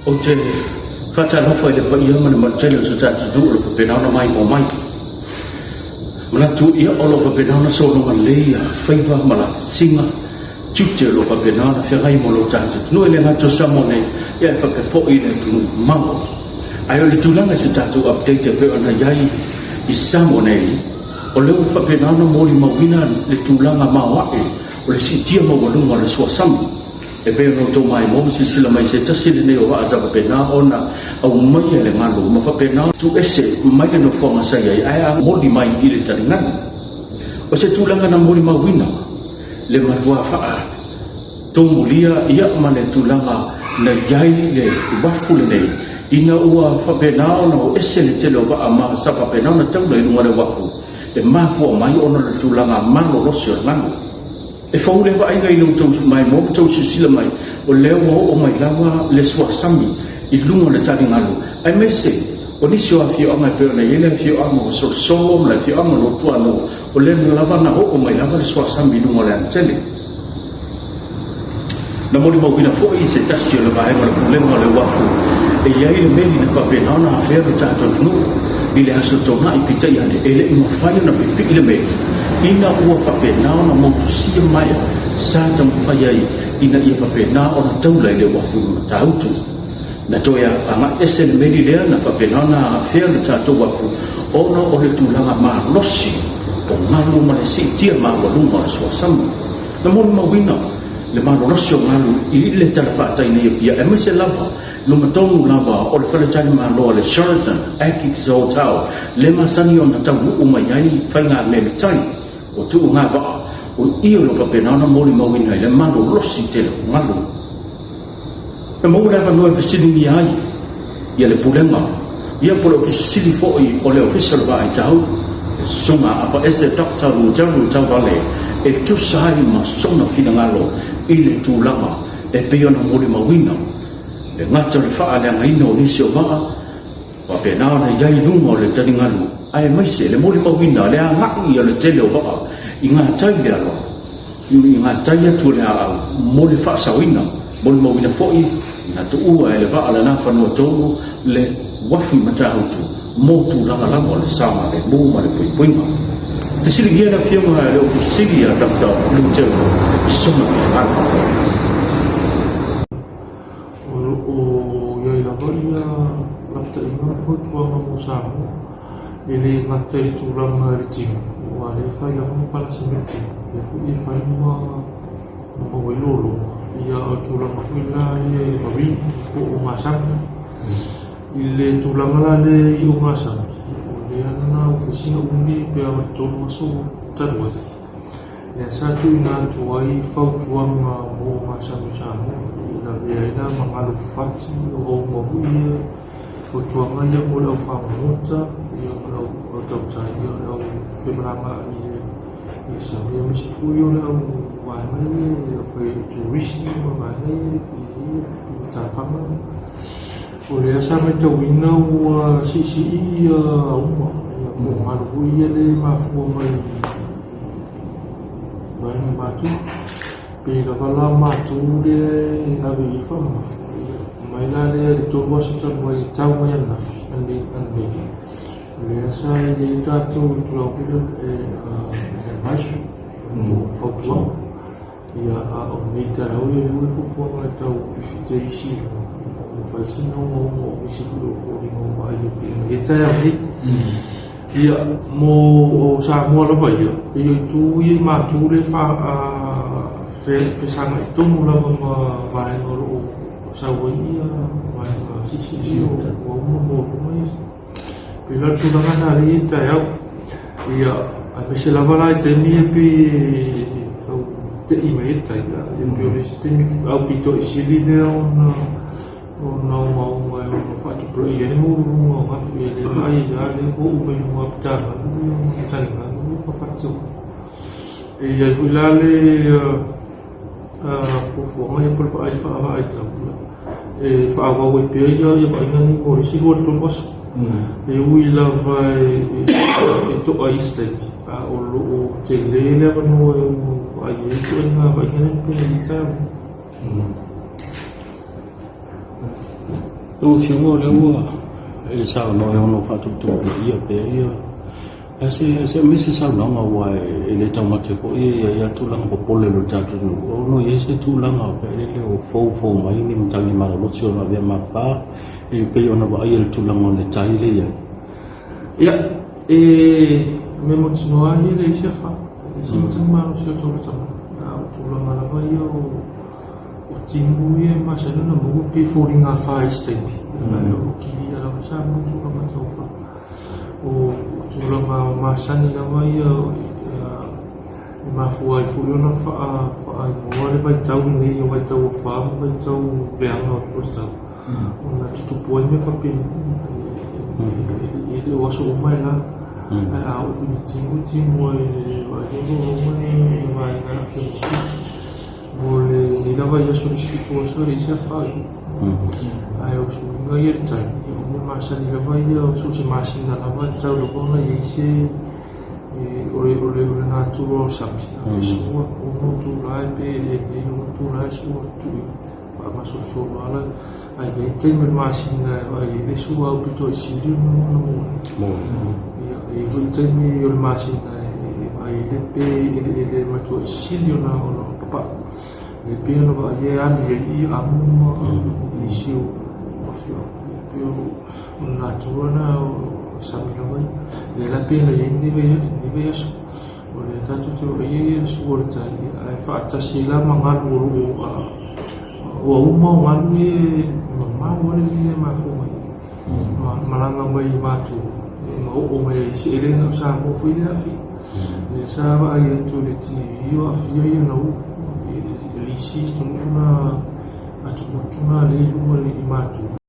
Oje kata no foi de ia mana marcelo sudah tudu lo penau na mai o mai mana tu ia olo penau na so no leia faiva mala singa chuche lo penau na fegai mo lo tanto no ele ngato samone ia fa ke fo ile tu mamo ayo le tulanga se tatu update pe ona yai isamone o le fa penau na mo li mawina le tulanga mawa o le sitia mo lo mo le suasam e pe no to mai mo si sila mai se tasi ne o asa pa pena ona au mai le ngalo ma fa pena tu ese mai no forma sa ai ai mo di mai ile taringan o se tulanga na mo di mawina le matua fa to mulia ia mane tulanga na yai le bafu le ina ua fa pena ona o ese le telo ba ama sa pa pena na tau le ngare wafu le mafu mai ona le tulanga malo rosio ngalo e fau le va ai ngai no tau mai mo tau sila mai o leo o mai lava le swa sami I lungo le tari ngalo ai me se o ni sio afio anga pe na yele afio anga so so la afio anga lo tua no o le lava na o mai lava le swa sami lungo le antele na mo mo wina fo I se tasio le vai mo problema le wafu e yai le meli na fa pe na na fe le tato no ile aso to na I pita ya le ele mo fai na pe ile meli ina ua whapena na motu sia mai sa tam whaiai ina ia whapena o na taulai le wafu matautu na toia anga esen meri lea na whapena na whea le tātou wafu ona o le tūlanga maa losi o ngalu ma le si tia maa waluma le suasamu na moni mawina le maa losi o ngalu I le tala whaatai na ia pia e mai se lava luma tonu lava o le whaletani maa loa le Sheraton Akix Hotel le masani o na tau umaiai whainga le tani o tu ngā waa o iyo lo whapena na mori mawina le malo losi te lo ngalo e mau lewa noe visini ni ai ia le pulenga ia pole ofisili foi o le official wa ai tau sunga apa ese doctor no jamu tau vale e tu sai ma sona fina ngalo I le tu lama e peo na mori mawina le ngata le faa le ngaino ni sio maa wapena na yai lungo le tani ngalo ai mai se le mori mawina le anga I le tele o ba I ngā tai le alo I ngā tai atu le a mori wha sawina mori mawina foi ngā tu ua e le wa ala nā whanua tōru le wafi matahautu mō tu langa langa le sama le mō ma le puipuinga le siri gia na whiunga le ofisiri a Dr. Lutero I sona ki ngāra o iai la varia lapta I ngā hotuanga mo samu ele ngatai tulanga ritinga wa le fai la mo pala simiti e fu fai mo welolo ia tulanga kuila e babi o masanga ile tulanga la le I masanga o le ana o kisia undi pe a tolu so tarwa ya satu ina tuai fau tuanga mo masanga samu ina ia mangalu fati o mo ia o tuanga ia mo la famosa ia o tautai ia o febrama ia sa ia misi fuio la o wani foi touristi o wani I ta fama o le sa me to wina o si ia o mo malu fuia le ma fu mai wani matu pe la vala matu le na vi fama mai la le to Washington mai tau mai na andi le sa le tato tropilo e baixo no foto ia a unita o le fu forma tau fiteishi o faz não o seguro foi no mai e tá ia mo sa mo la vai e tu ia ma tu le fa fe pesanga tu la vai no sa ia vai si o mo mais pela tu na ali tá ia a se lava la te mi pe te email tá ia e o sistema ao pito isili no faccio proiene no ma le vai dare o me no apta non faccio e ia vulale fu mai per ai fa vai e fa va we pe ia ba ngani mo si go to bos e ui la vai e to ai stai o te le le no ai to na vai ngani pe di o fiungo le ua e sa no e ono fatu tu ia pe ia ase mese sa no wa e le tau mate ko ia tu lang ko pole lo tatu no no ye se tu lang pe le o fo mai ni mtangi mara lo sio na ma pa e pe ona ba ia tu lang on le tai le ia e me mo tino ai le se fa se mtangi mara lo sio to lo tama tu lang ala ba ia o timbu ye ma sa no mo pe foringa fa este o kili ala sa mo tu lang ma fa o tulanga masani na mai ma fuai fulio na fa mo le vai tau ni vai tau fa vai tau beang no posta na tu poi me fa pin e o aso mai la a o ni tingu vai na fi mo le ni la vai aso spiritual so ri sa fa ai o su ngai er tai masani la vai o su se masina la vai tau lo bona e se ore na tu lo sapi su o tu lai pe e tu lai su tu ma so ala ai be tem masina ai le su au pito si no e vo tem io masina ai le pe le ma tu si no papa le pe no va ye ani amu i siu ofio pe una giornata sappiamo le la pena di diverso o le tanto che io suo tagli hai fatto si la mangaru o uma ngani mama wale ni ma fu ma la mai ma tu ma o mai si ele no sa mo fu ina fi le sa va ai tu le ti io a fi io no li si tu na a tu le ma tu